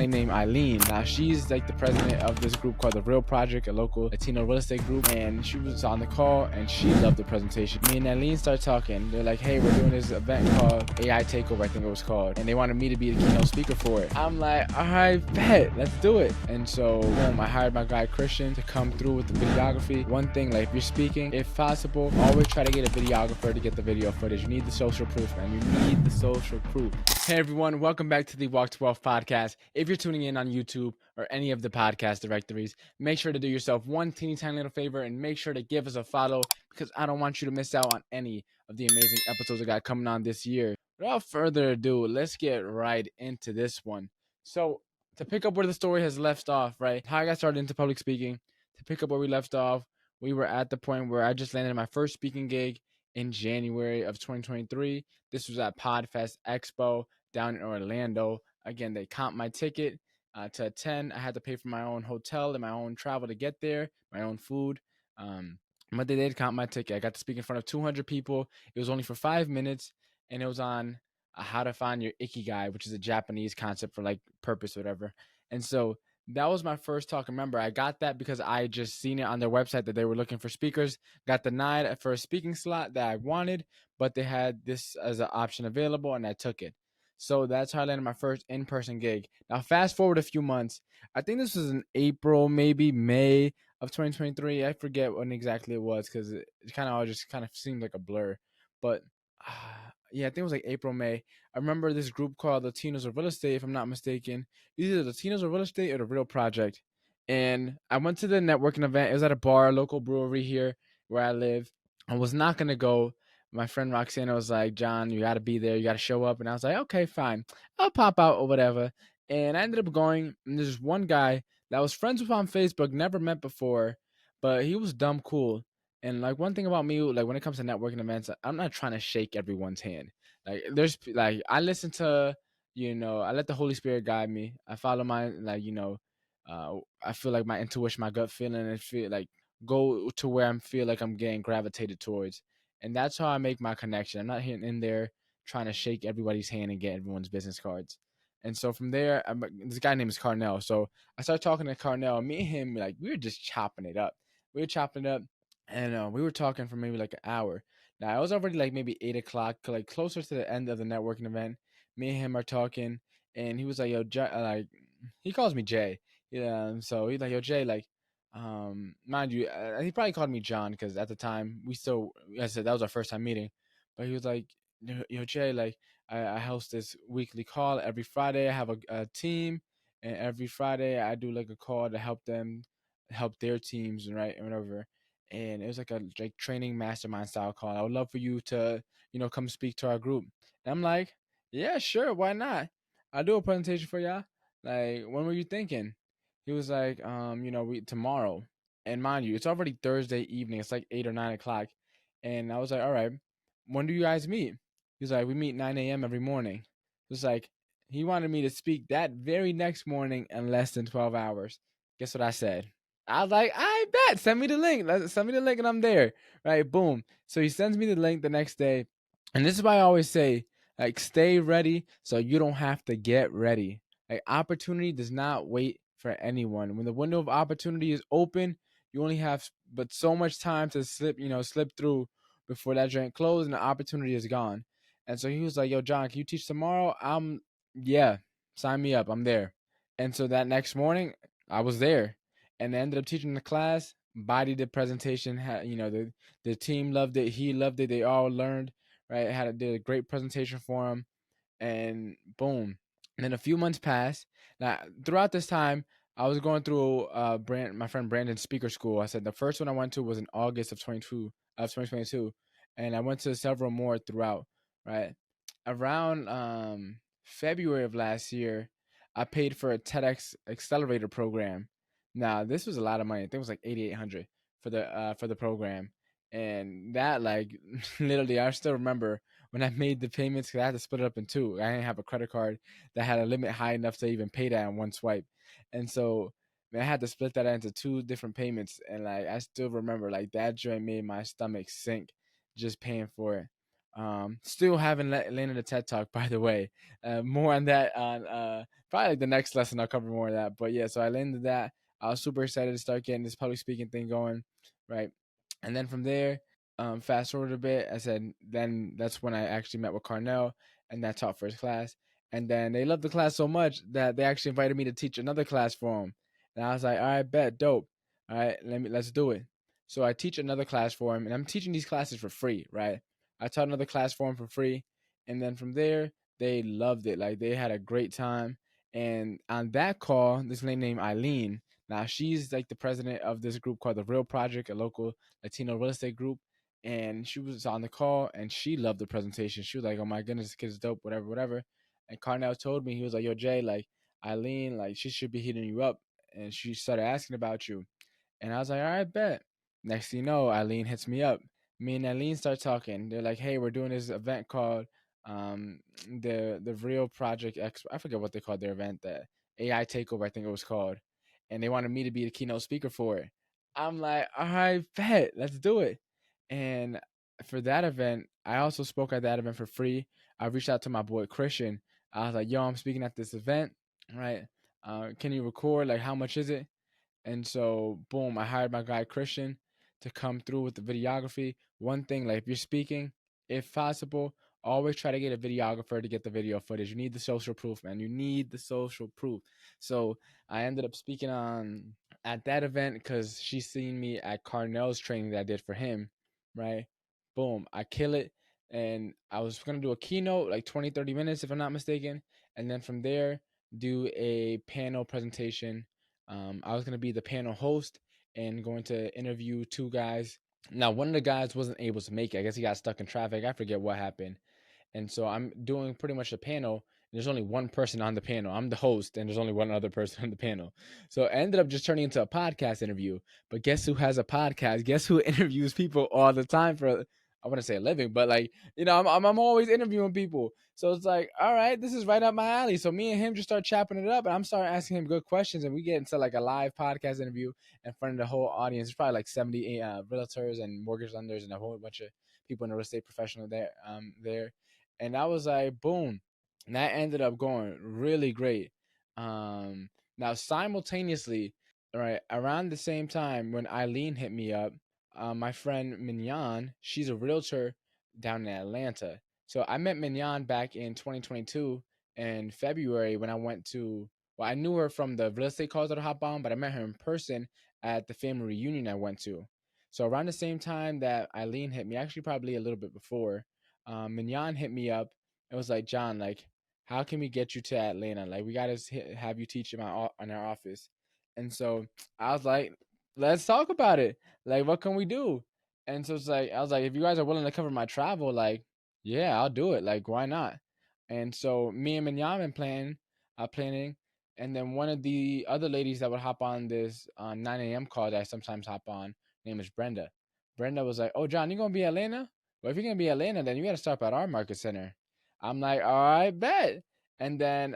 lady named Eileen. Now she's like the president of this group called the Real Project, a local Latino real estate group, and she was on the call and she loved the presentation. Me and Eileen started talking. They're like, hey, we're doing this event called AI Takeover, I think it was called, and they wanted me to be the keynote speaker for it. I'm like, all right, bet, let's do it. And so boom, I hired my guy Christian to come through with the videography. One thing, like if you're speaking, if possible, always try to get a videographer to get the video footage. You need the social proof, man. You need the social proof. Hey everyone, welcome back to the Walk to Wealth podcast. If you're tuning in on YouTube or any of the podcast directories, make sure to do yourself one teeny tiny little favor and make sure to give us a follow, because I don't want you to miss out on any of the amazing episodes I got coming on this year. Without further ado, let's get right into this one. So to pick up where the story has left off, right? How I got started into public speaking. To pick up where we left off, we were at the point where I just landed my first speaking gig in January of 2023. This was at Podfest Expo down in Orlando. Again, they comped my ticket to attend. I had to pay for my own hotel and my own travel to get there, my own food. But they did comp my ticket. I got to speak in front of 200 people. It was only for 5 minutes, and it was on how to find your ikigai, which is a Japanese concept for like purpose or whatever. And so that was my first talk. Remember, I got that because I just seen it on their website that they were looking for speakers. Got denied for a speaking slot that I wanted, but they had this as an option available, and I took it. So that's how I landed my first in-person gig. Now, fast forward a few months. I think this was in April, maybe May of 2023. I forget when exactly it was because it kind of all just kind of seemed like a blur. But yeah, I think it was like April, May. I remember this group called Latinos of Real Estate, if I'm not mistaken. Either Latinos of Real Estate or the Real Project. And I went to the networking event. It was at a bar, a local brewery here where I live. I was not going to go. My friend Roxana was like, John, you got to be there. You got to show up. And I was like, okay, fine. I'll pop out or whatever. And I ended up going. And there's one guy that I was friends with on Facebook, never met before, but he was dumb cool. And like one thing about me, like when it comes to networking events, I'm not trying to shake everyone's hand. Like there's like I listen to, I let the Holy Spirit guide me. I follow my I feel like my intuition, my gut feeling, and feel like go to where I feel like I'm getting gravitated towards. And that's how I make my connection. I'm not hitting in there trying to shake everybody's hand and get everyone's business cards. And so from there, this guy named is Carnell. So I started talking to Carnell. Me and him, like we were just chopping it up. We were chopping it up, and we were talking for maybe like an hour. Now it was already like maybe 8 o'clock, like closer to the end of the networking event. Me and him are talking, and he was like, "Yo, Jay," like he calls me Jay. Yeah, so he's like, "Yo, Jay, like, mind you, he probably called me John because at the time I said that was our first time meeting, but he was like, yo, Jay, like, I host this weekly call every Friday. I have a team, and every Friday I do like a call to help them help their teams, right, and whatever." And it was like a like training mastermind style call. I would love for you to, come speak to our group. And I'm like, yeah, sure, why not? I'll do a presentation for y'all. Like, when were you thinking? He was like, we tomorrow. And mind you, it's already Thursday evening. It's like 8 or 9 o'clock. And I was like, all right, when do you guys meet? He was like, we meet 9 a.m. every morning. It was like, he wanted me to speak that very next morning in less than 12 hours. Guess what I said? I was like, I bet. Send me the link. Send me the link and I'm there. Right? Boom. So he sends me the link the next day. And this is why I always say, like, stay ready so you don't have to get ready. Like, opportunity does not wait for anyone. When the window of opportunity is open, you only have but so much time to slip through before that joint closed and the opportunity is gone. And so he was like, yo, John, can you teach tomorrow? Yeah, sign me up. I'm there. And so that next morning, I was there and I ended up teaching the class. Body the presentation. The team loved it. He loved it. They all learned, right? Did a great presentation for him. And boom. And then a few months passed. Now, throughout this time, I was going through my friend Brandon's speaker school. I said the first one I went to was in August of 2022, and I went to several more throughout. Right around February of last year, I paid for a TEDx accelerator program. Now this was a lot of money. I think it was like 8,800 for the program, and that like literally I still remember when I made the payments because I had to split it up in two. I didn't have a credit card that had a limit high enough to even pay that in one swipe, and so man, I had to split that into two different payments. And like I still remember like that joint made my stomach sink just paying for it. Still haven't landed a TED Talk, by the way. More on that on probably like the next lesson. I'll cover more of that. But yeah, so I landed that. I was super excited to start getting this public speaking thing going, right? And then from there, fast forward a bit. I said then that's when I actually met with Carnell, and that taught first class. And then they loved the class so much that they actually invited me to teach another class for them. And I was like, all right, bet, dope. All right, let's do it. So I teach another class for him, and I'm teaching these classes for free, right? I taught another class for him for free, and then from there they loved it. Like they had a great time. And on that call, this lady named Eileen. Now she's like the president of this group called the Real Project, a local Latino real estate group. And she was on the call, and she loved the presentation. She was like, "Oh my goodness, this kid's dope, whatever, whatever." And Carnell told me, he was like, "Yo, Jay, like Eileen, like she should be hitting you up," and she started asking about you. And I was like, all right, bet. Next thing you know, Eileen hits me up. Me and Eileen start talking. They're like, hey, we're doing this event called the Real Project Expo. I forget what they called their event, the AI Takeover, I think it was called. And they wanted me to be the keynote speaker for it. I'm like, all right, bet, let's do it. And for that event, I also spoke at that event for free. I reached out to my boy Christian. I was like, yo, I'm speaking at this event, right? Can you record? Like, how much is it? And so, boom, I hired my guy Christian to come through with the videography. One thing, like if you're speaking, if possible, always try to get a videographer to get the video footage. You need the social proof, man. You need the social proof. So I ended up speaking on at that event because she seen me at Carnell's training that I did for him, right? Boom, I kill it. And I was gonna do a keynote, like 20, 30 minutes, if I'm not mistaken. And then from there, do a panel presentation. I was going to be the panel host and going to interview two guys. Now, one of the guys wasn't able to make it. I guess he got stuck in traffic. I forget what happened. And so I'm doing pretty much a panel. There's only one person on the panel. I'm the host, and there's only one other person on the panel. So it ended up just turning into a podcast interview. But guess who has a podcast? Guess who interviews people all the time for, I want to say a living, but like, I'm always interviewing people. So it's like, all right, this is right up my alley. So me and him just start chopping it up, and I'm starting asking him good questions, and we get into like a live podcast interview in front of the whole audience. There's probably like 70 realtors and mortgage lenders and a whole bunch of people in the real estate professional there. And I was like, boom. And that ended up going really great. Now, simultaneously, right around the same time when Eileen hit me up, my friend Mignon, she's a realtor down in Atlanta. So I met Mignon back in 2022 in February when I went to, well, I knew her from the real estate calls that I hop on, but I met her in person at the family reunion I went to. So around the same time that Eileen hit me, actually probably a little bit before, Mignon hit me up and was like, John, like, how can we get you to Atlanta? Like, we gotta have you teach in our office. And so I was like, let's talk about it. Like, what can we do? And so it's like, I was like, if you guys are willing to cover my travel, like, yeah, I'll do it. Like, why not? And so me and Mignon been planning. And then one of the other ladies that would hop on this 9 a.m. call that I sometimes hop on, name is Brenda. Brenda was like, oh, John, you gonna be Atlanta? Well, if you're gonna be Atlanta, then you gotta stop at our market center. I'm like, all right, bet. And then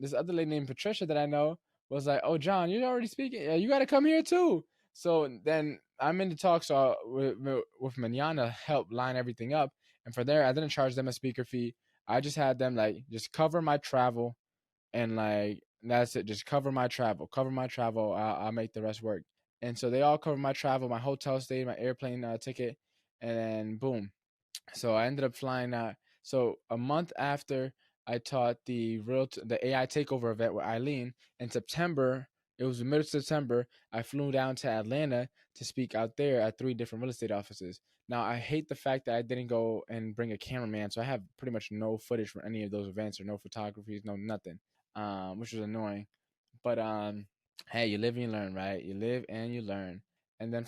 this other lady named Patricia that I know was like, oh, John, you're already speaking. Yeah, you gotta come here too. So then I'm in the talks with Manana help line everything up. And for there, I didn't charge them a speaker fee. I just had them like just cover my travel and like that's it. Just cover my travel. I'll make the rest work. And so they all covered my travel, my hotel stay, my airplane ticket, and then boom. So I ended up flying out. So a month after I taught the AI Takeover event with Eileen in September, it was the middle of September. I flew down to Atlanta to speak out there at 3 different real estate offices. Now I hate the fact that I didn't go and bring a cameraman, so I have pretty much no footage from any of those events or no photographies, no nothing, which was annoying. But hey, you live and you learn, right? You live and you learn. And then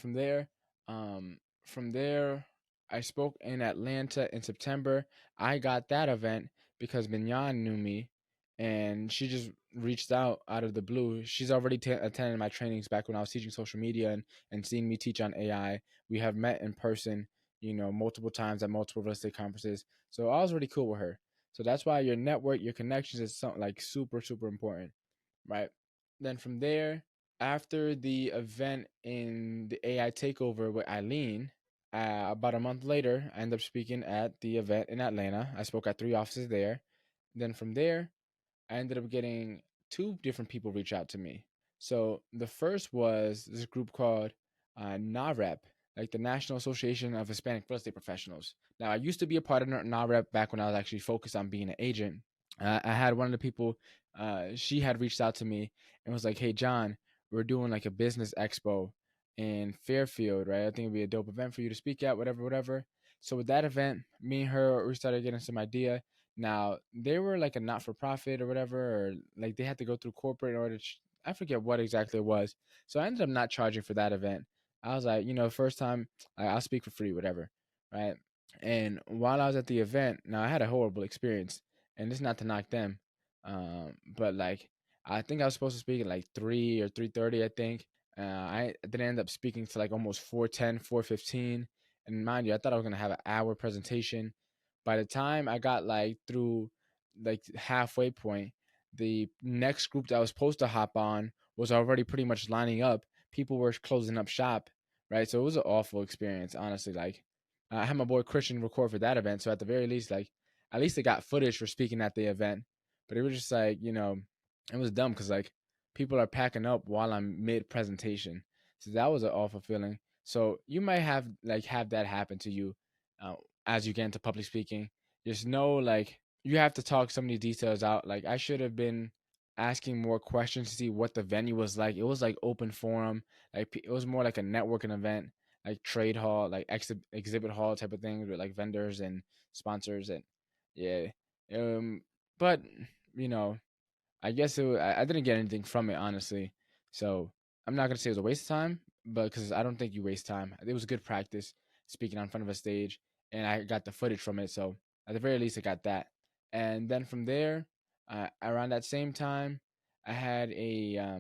um, from there, I spoke in Atlanta in September. I got that event because Mignon knew me, and she just reached out of the blue. She's already attended my trainings back when I was teaching social media and seeing me teach on AI. We have met in person, multiple times at multiple real estate conferences. So I was really cool with her. So that's why your network, your connections is something like super, super important, right? Then from there, after the event in the AI takeover with Eileen, About a month later, I ended up speaking at the event in Atlanta. I spoke at 3 offices there. Then from there, I ended up getting two different people reach out to me. So the first was this group called NAREP, like the National Association of Hispanic Real Estate Professionals. Now, I used to be a part of NAREP back when I was actually focused on being an agent. I had one of the people, she had reached out to me and was like, "Hey, John, we're doing like a business expo in Fairfield, right? I think it'd be a dope event for you to speak at, whatever, whatever." So with that event, me and her, we started getting some idea. Now they were like a not for profit or whatever, or like they had to go through corporate in order to. I forget what exactly it was. So I ended up not charging for that event. I was like, first time I'll speak for free, whatever, right? And while I was at the event, now I had a horrible experience, and it's not to knock them, but like I think I was supposed to speak at like 3 or 3:30, I think. I didn't end up speaking to like almost 4:10, 4:15, and mind you, I thought I was gonna have an hour presentation. By the time I got like through like halfway point, the next group that I was supposed to hop on was already pretty much lining up. People were closing up shop, right? So it was an awful experience, honestly. Like I had my boy Christian record for that event, so at the very least, like at least they got footage for speaking at the event. But it was just like it was dumb because like people are packing up while I'm mid presentation, so that was an awful feeling. So you might have that happen to you uh, as you get into public speaking. Just know like you have to talk some of these details out. Like I should have been asking more questions to see what the venue was like. It was like open forum. Like it was more like a networking event, like trade hall, like exhibit hall type of things with like vendors and sponsors and yeah. Um, but you know, I guess I didn't get anything from it, honestly. So I'm not gonna say it was a waste of time, but because I don't think you waste time. It was good practice speaking on front of a stage, and I got the footage from it. So at the very least, I got that. And then from there, around that same time, I had a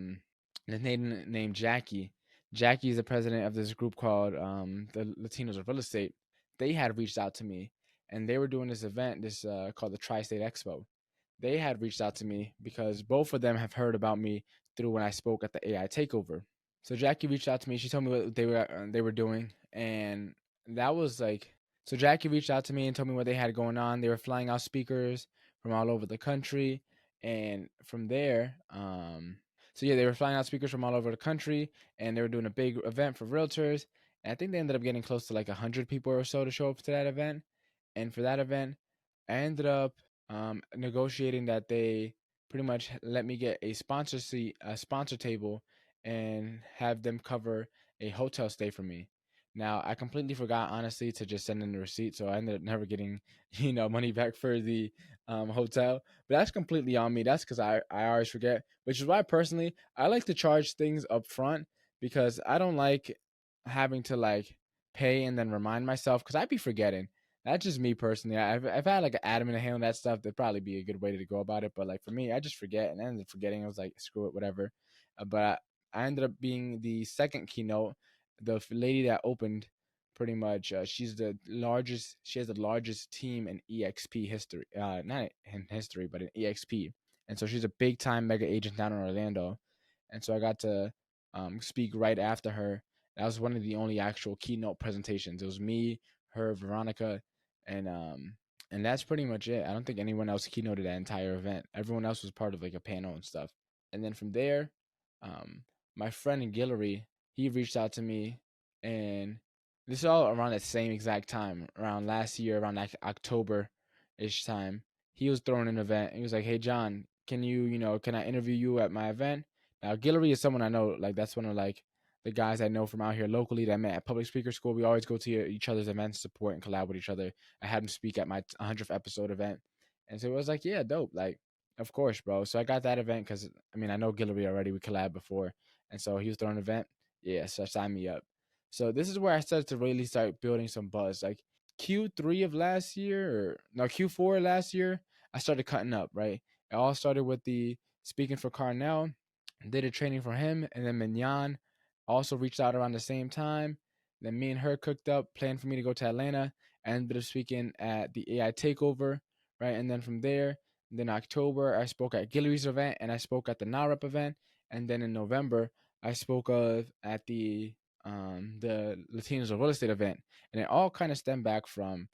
lady named Jackie. Jackie is the president of this group called the Latinos of Real Estate. They had reached out to me, and they were doing this event, this called the Tri-State Expo. They had reached out to me because both of them have heard about me through when I spoke at the AI Takeover. So Jackie reached out to me. She told me what they were doing, and that was like so. Jackie reached out to me and told me what they had going on. They were flying out speakers from all over the country, and from there, so yeah, they were flying out speakers from all over the country, and they were doing a big event for realtors. And I think they ended up getting close to like 100 people or so to show up to that event. And for that event, I ended up negotiating that they pretty much let me get a sponsor seat, a sponsor table, and have them cover a hotel stay for me. Now, I completely forgot, honestly, to just send in the receipt, so I ended up never getting, money back for the hotel. But that's completely on me. That's because I always forget, which is why personally I like to charge things up front because I don't like having to like pay and then remind myself because I'd be forgetting. That's just me personally. I've had like an admin to handle that stuff. That'd probably be a good way to go about it. But like for me, I just forget and I ended up forgetting. I was like, screw it, whatever. But I ended up being the second keynote. The lady that opened, pretty much, she's the largest. She has the largest team in EXP history. Not in history, but in EXP. And so she's a big time mega agent down in Orlando. And so I got to speak right after her. That was one of the only actual keynote presentations. It was me, her, Veronica, and that's pretty much it. I don't think anyone else keynoted that entire event. Everyone else was part of like a panel and stuff. And then from there, um, my friend Guillory, he reached out to me, and this is all around the same exact time, around last year, around like October ish time. He was throwing an event. He was like, "Hey John, can I interview you at my event?" Now Guillory is someone I know, like that's one of like the guys I know from out here locally that I met at public speaker school. We always go to each other's events, support and collab with each other. I had him speak at my 100th episode event, and so it was like, yeah, dope, like of course, bro. So I got that event because I mean I know Guillory already. We collabed before, and so he was throwing an event. Yeah, so sign me up. So this is where I started to really start building some buzz. Like Q3 of last year, or no Q4 last year, I started cutting up. Right, it all started with the speaking for Carnell, did a training for him, and then Mignon also reached out around the same time. Then me and her cooked up, planned for me to go to Atlanta. I ended up speaking at the AI Takeover, right? And then from there, then October, I spoke at Guillory's event and I spoke at the NAREP event. And then in November, I spoke at the the Latinos of Real Estate event, and it all kind of stemmed back from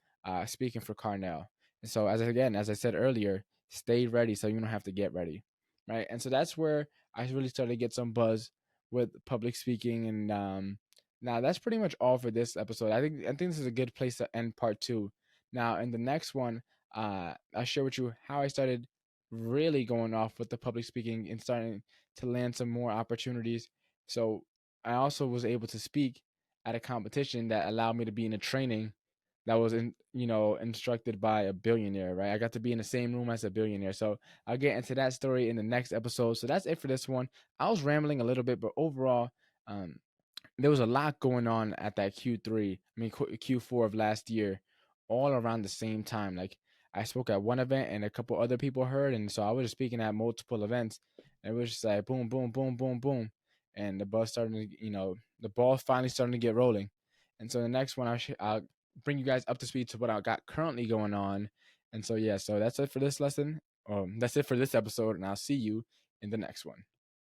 speaking for Carnell. And so, as I said earlier, stay ready so you don't have to get ready, right? And so that's where I really started to get some buzz with public speaking. And now that's pretty much all for this episode. I think this is a good place to end part two. Now, in the next one, I'll share with you how I started really going off with the public speaking and starting to land some more opportunities. So I also was able to speak at a competition that allowed me to be in a training that was instructed by a billionaire, right? I got to be in the same room as a billionaire. So I'll get into that story in the next episode. So that's it for this one. I was rambling a little bit, but overall, um, there was a lot going on at that Q4 of last year, all around the same time. Like I spoke at one event and a couple other people heard, and so I was speaking at multiple events. And it was just like boom, boom, boom, boom, boom, and the ball finally starting to get rolling. And so the next one, I'll bring you guys up to speed to what I got currently going on. And so yeah, so that's it for this lesson. That's it for this episode, and I'll see you in the next one.